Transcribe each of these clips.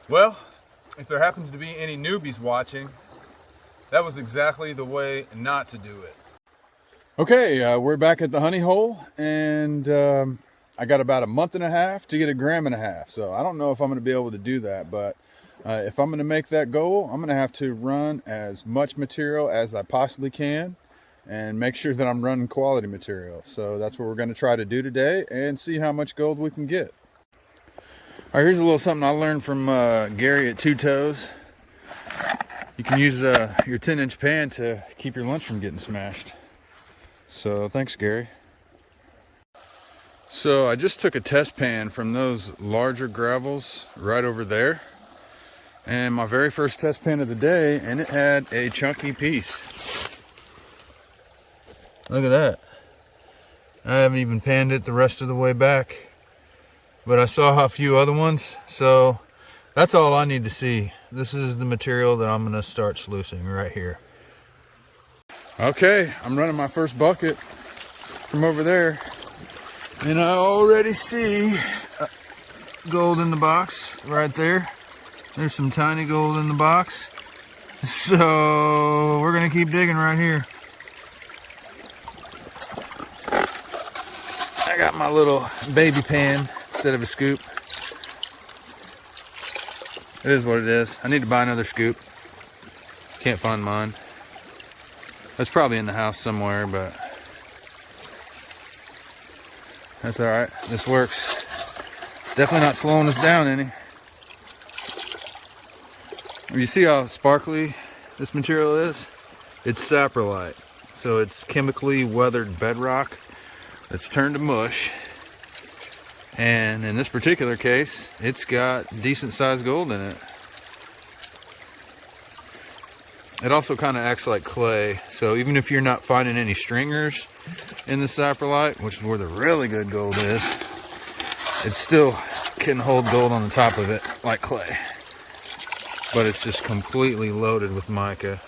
Well, if there happens to be any newbies watching, that was exactly the way not to do it. Okay, we're back at the honey hole, and I got about a month and a half to get 1.5 grams. So I don't know if I'm going to be able to do that, but if I'm going to make that goal, I'm going to have to run as much material as I possibly can and make sure that I'm running quality material. So that's what we're going to try to do today and see how much gold we can get. All right, here's a little something I learned from Gary at Two Toes. You can use your 10-inch pan to keep your lunch from getting smashed. So thanks, Gary. So I just took a test pan from those larger gravels right over there, and my very first test pan of the day, and it had a chunky piece. Look at that. I haven't even panned it the rest of the way back, but I saw a few other ones, so that's all I need to see. This is the material that I'm going to start sluicing right here. Okay, I'm running my first bucket from over there, and I already see gold in the box right there. There's some tiny gold in the box, so we're gonna keep digging right here. I got my little baby pan instead of a scoop. It is what it is. I need to buy another scoop. Can't find mine. It's probably in the house somewhere, but that's all right. This works. It's definitely not slowing us down any. You see how sparkly this material is? It's saprolite. So it's chemically weathered bedrock that's turned to mush. And in this particular case, it's got decent sized gold in it. It also kind of acts like clay, so even if you're not finding any stringers in the saprolite, which is where the really good gold is, it still can hold gold on the top of it like clay. But it's just completely loaded with mica.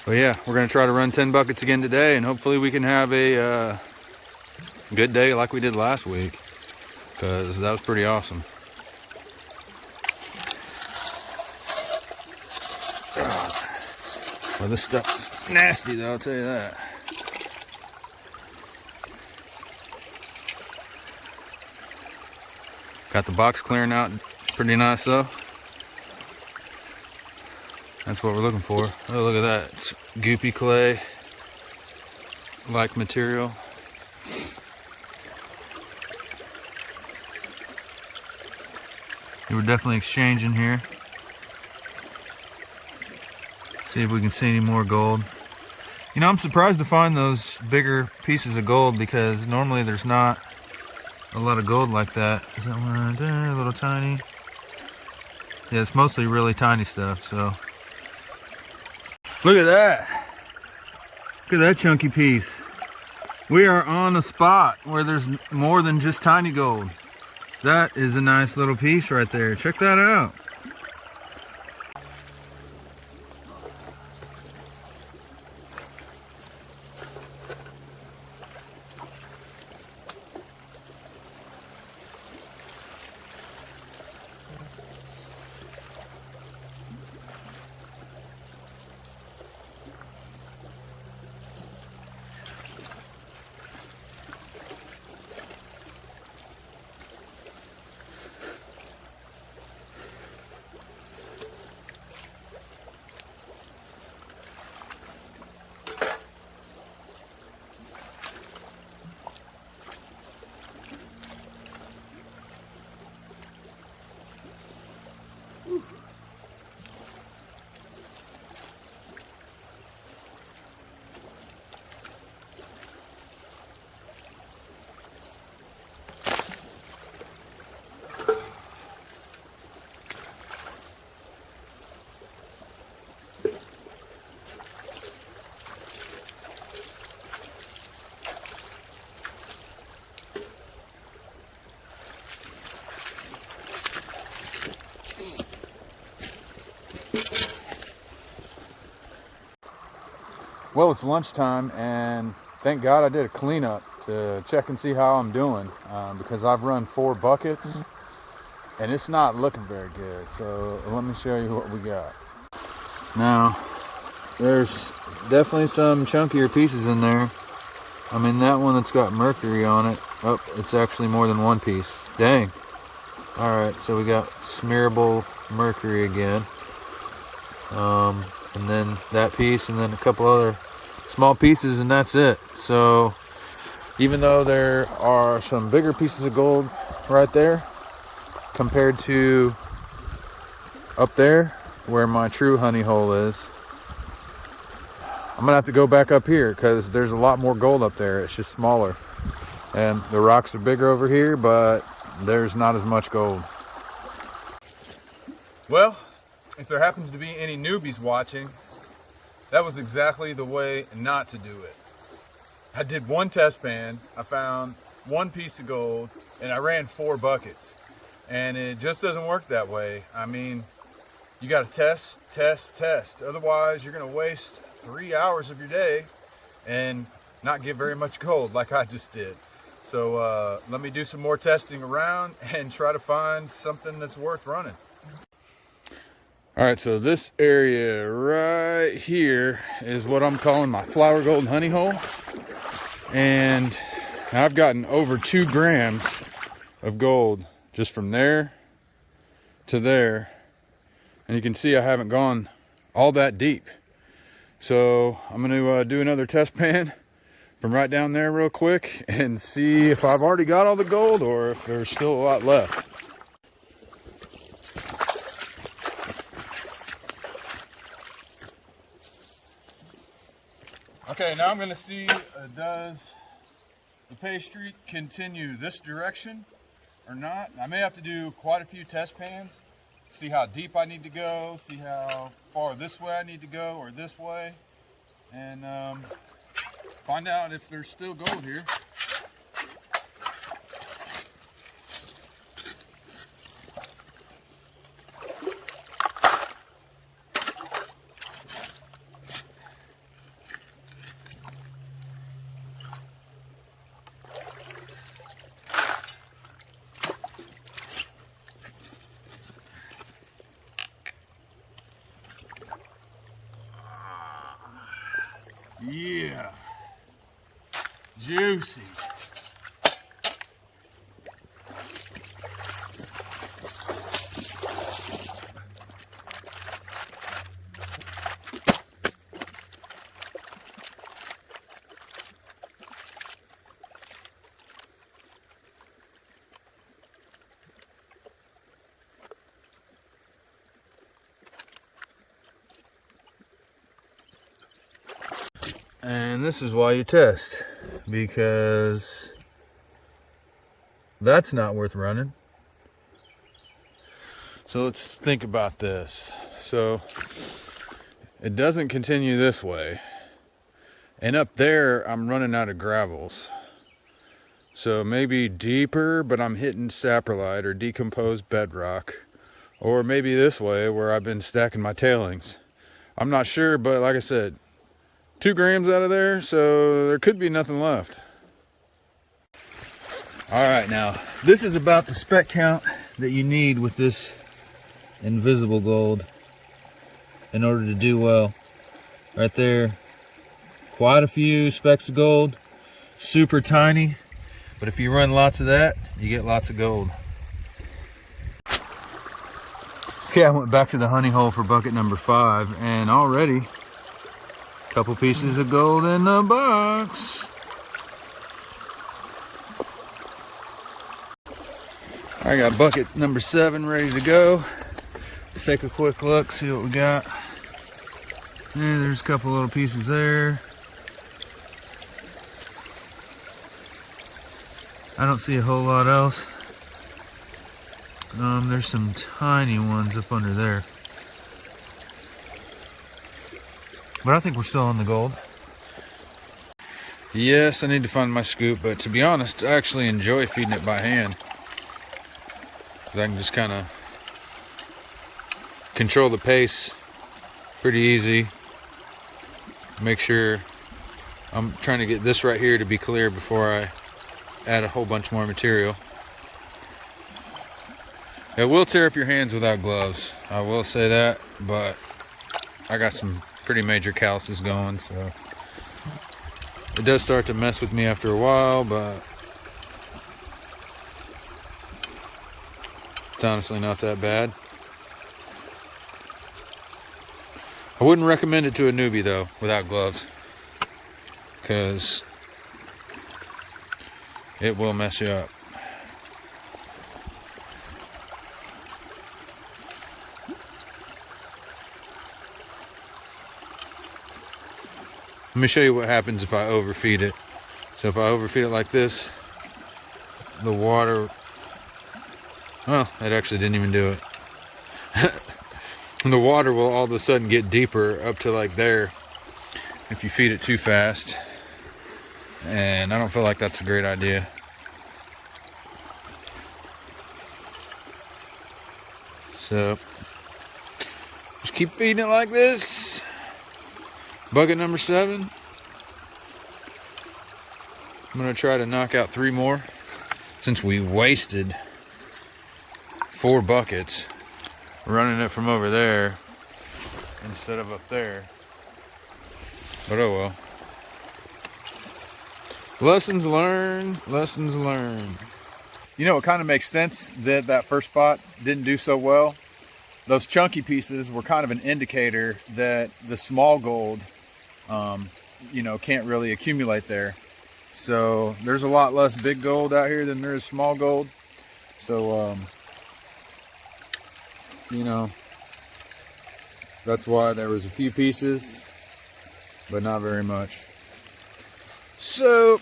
But yeah, we're going to try to run 10 buckets again today, and hopefully we can have a good day like we did last week, because that was pretty awesome. Well, this stuff's nasty though, I'll tell you that. Got the box clearing out pretty nice though. That's what we're looking for. Oh, look at that. It's goopy clay like material. We're definitely exchanging here. See if we can see any more gold. You know, I'm surprised to find those bigger pieces of gold, because normally there's not a lot of gold like that. Is that one right there? A little tiny. Yeah, it's mostly really tiny stuff, so. Look at that. Look at that chunky piece. We are on a spot where there's more than just tiny gold. That is a nice little piece right there. Check that out. Well, it's lunchtime, and thank God I did a cleanup to check and see how I'm doing, because I've run 4 buckets and it's not looking very good. So let me show you what we got. Now, there's definitely some chunkier pieces in there. I mean, that one that's got mercury on it, oh, it's actually more than 1 piece. Dang. All right, so we got smearable mercury again. And then that piece, and then a couple other small pieces, and that's it. So even though there are some bigger pieces of gold right there compared to up there where my true honey hole is, I'm gonna have to go back up here because there's a lot more gold up there. It's just smaller, and the rocks are bigger over here, but there's not as much gold. Well, if there happens to be any newbies watching, that was exactly the way not to do it. I did 1 test pan, I found 1 piece of gold, and I ran 4 buckets. And it just doesn't work that way. I mean, you gotta test, test, test. Otherwise, you're gonna waste 3 hours of your day and not get very much gold like I just did. So let me do some more testing around and try to find something that's worth running. All right, so this area right here is what I'm calling my flower gold honey hole. And I've gotten over 2 grams of gold just from there to there. And you can see I haven't gone all that deep. So I'm gonna do another test pan from right down there real quick and see if I've already got all the gold or if there's still a lot left. Okay, now I'm gonna see, does the pay streak continue this direction or not? I may have to do quite a few test pans, see how deep I need to go, see how far this way I need to go or this way, and find out if there's still gold here. Yeah, juicy. And this is why you test, because that's not worth running. So let's think about this. So it doesn't continue this way, and up there I'm running out of gravels. So maybe deeper, but I'm hitting saprolite or decomposed bedrock, or maybe this way where I've been stacking my tailings. I'm not sure, but like I said, 2 grams out of there, so there could be nothing left. All right, now this is about the spec count that you need with this invisible gold in order to do well. Right there, quite a few specks of gold, super tiny, but if you run lots of that, you get lots of gold. Okay, I went back to the honey hole for bucket number 5, and already couple pieces of gold in the box. I got bucket number 7 ready to go. Let's take a quick look, see what we got. Yeah, there's a couple little pieces there. I don't see a whole lot else. There's some tiny ones up under there. But I think we're still on the gold. Yes, I need to find my scoop, but to be honest, I actually enjoy feeding it by hand. Because I can just kind of control the pace pretty easy. Make sure I'm trying to get this right here to be clear before I add a whole bunch more material. It will tear up your hands without gloves, I will say that, but I got some pretty major calluses going, so it does start to mess with me after a while, but it's honestly not that bad. I wouldn't recommend it to a newbie though, without gloves, because it will mess you up. Let me show you what happens if I overfeed it. So if I overfeed it like this, the water, well, it actually didn't even do it. The water will all of a sudden get deeper up to like there if you feed it too fast. And I don't feel like that's a great idea. So just keep feeding it like this. Bucket number 7. I'm going to try to knock out 3 more since we wasted 4 buckets running it from over there instead of up there. But oh well. Lessons learned, lessons learned. You know, it kind of makes sense that that first spot didn't do so well. Those chunky pieces were kind of an indicator that the small gold you know, can't really accumulate there. So there's a lot less big gold out here than there is small gold. So you know, that's why there was a few pieces, but not very much. So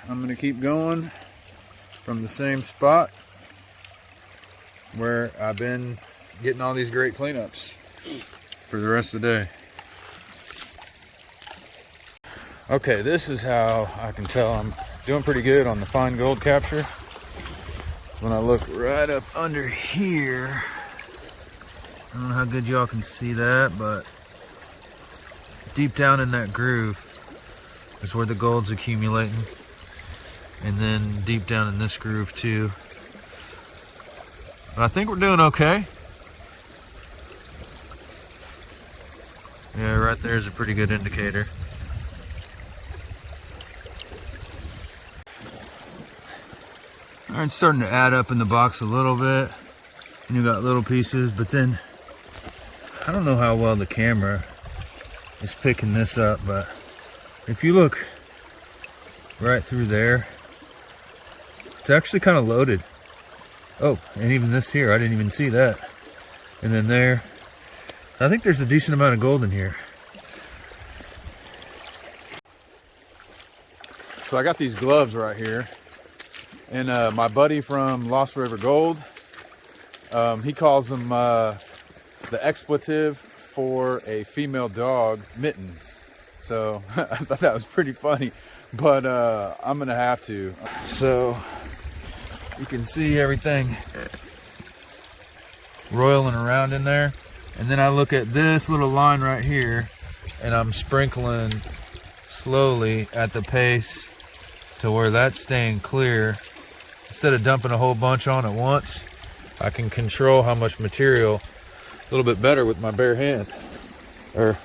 I'm gonna keep going from the same spot where I've been getting all these great cleanups for the rest of the day. Okay, this is how I can tell I'm doing pretty good on the fine gold capture. When I look right up under here, I don't know how good y'all can see that, but deep down in that groove is where the gold's accumulating. And then deep down in this groove too. But I think we're doing okay. Yeah, right there is a pretty good indicator. All right, it's starting to add up in the box a little bit. And you got little pieces, but then I don't know how well the camera is picking this up, but if you look right through there, it's actually kind of loaded. Oh, and even this here, I didn't even see that. And then there, I think there's a decent amount of gold in here. So I got these gloves right here. And my buddy from Lost River Gold, he calls them the expletive for a female dog, mittens. So I thought that was pretty funny, but I'm gonna have to. So you can see everything roiling around in there. And then I look at this little line right here, and I'm sprinkling slowly at the pace to where that's staying clear. Instead of dumping a whole bunch on at once, I can control how much material a little bit better with my bare hand. Or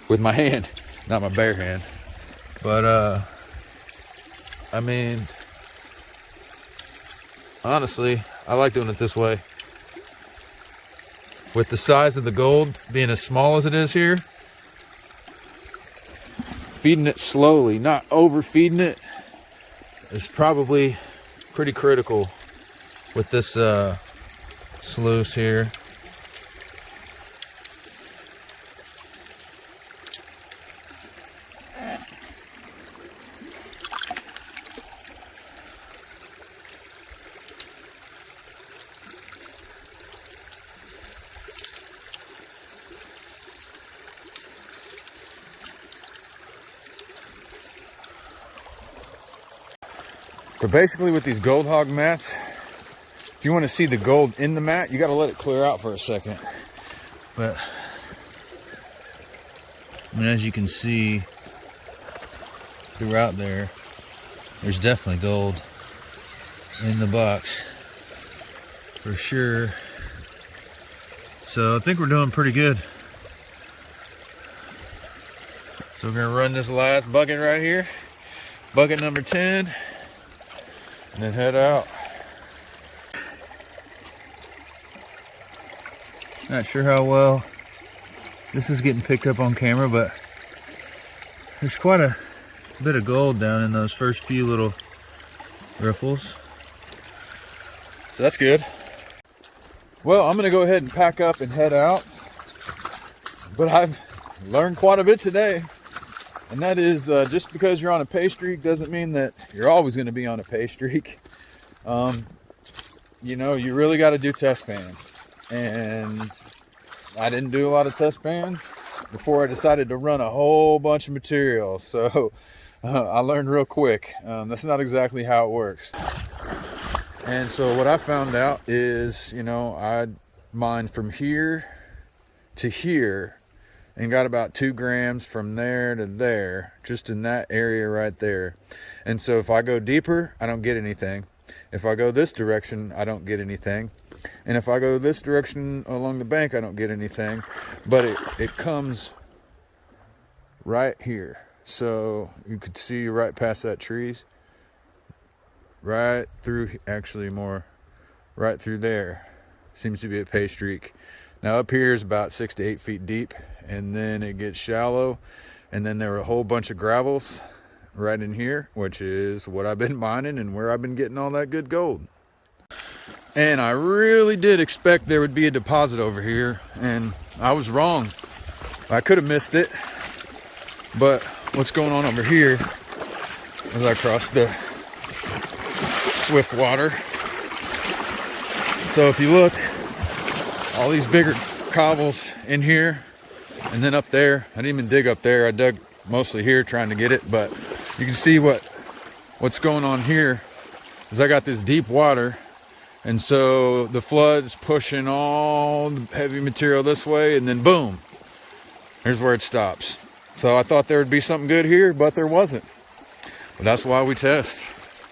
with my hand, not my bare hand. But I mean, honestly, I like doing it this way. With the size of the gold being as small as it is here, feeding it slowly, not overfeeding it, is probably pretty critical with this sluice here. So basically with these gold hog mats, if you want to see the gold in the mat, you got to let it clear out for a second. But And as you can see throughout there, there's definitely gold in the box for sure. So I think we're doing pretty good. So we're gonna run this last bucket right here, bucket number 10, and then head out. Not sure how well this is getting picked up on camera, but there's quite a bit of gold down in those first few little riffles. So that's good. Well, I'm gonna go ahead and pack up and head out. But I've learned quite a bit today. And that is, just because you're on a pay streak doesn't mean that you're always gonna be on a pay streak. You know, you really gotta do test pans. And I didn't do a lot of test pans before I decided to run a whole bunch of material. So I learned real quick. That's not exactly how it works. And so what I found out is, you know, I mined from here to here and got about 2 grams from there to there, just in that area right there. And so if I go deeper, I don't get anything. If I go this direction, I don't get anything. And if I go this direction along the bank, I don't get anything. But it comes right here. So you could see right past that trees. Right through, actually more, right through there. Seems to be a pay streak. Now up here is about 6 to 8 feet deep. And then it gets shallow. And then there are a whole bunch of gravels right in here, which is what I've been mining and where I've been getting all that good gold. And I really did expect there would be a deposit over here, and I was wrong. I could have missed it, but what's going on over here as I cross the swift water. So if you look, all these bigger cobbles in here, and then up there, I didn't even dig up there. I dug mostly here trying to get it, but you can see what's going on here is I got this deep water. And so the flood's pushing all the heavy material this way, and then boom, here's where it stops. So I thought there would be something good here, but there wasn't. But that's why we test.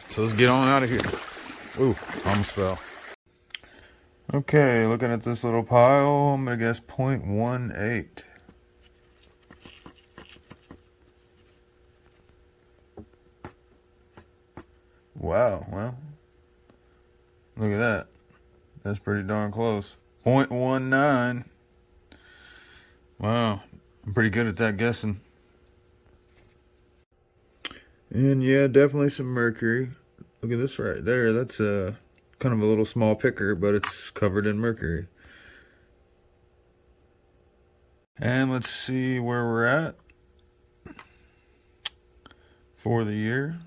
So let's get on out of here. Ooh, almost fell. Okay, looking at this little pile, I'm gonna guess 0.18. Wow, well. Look at that. That's pretty darn close. 0.19. Wow. I'm pretty good at that guessing. And yeah, definitely some mercury. Look at this right there. That's a kind of a little small picker, but it's covered in mercury. And let's see where we're at for the year.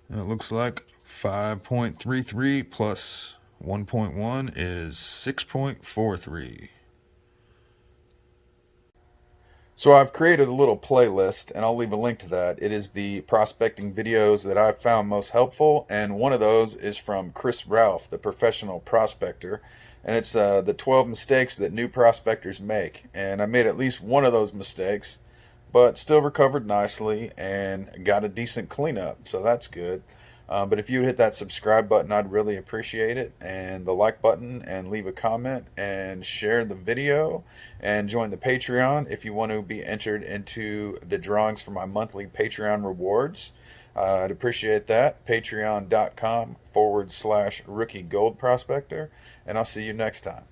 And it looks like 5.33 plus 1.1 is 6.43. So I've created a little playlist, and I'll leave a link to that. It is the prospecting videos that I've found most helpful, and one of those is from Chris Ralph, the professional prospector, and it's the 12 mistakes that new prospectors make. And I made at least one of those mistakes, but still recovered nicely and got a decent cleanup, so that's good. But if you would hit that subscribe button, I'd really appreciate it, and the like button, and leave a comment, and share the video, and join the Patreon if you want to be entered into the drawings for my monthly Patreon rewards. I'd appreciate that. Patreon.com/rookie gold prospector, and I'll see you next time.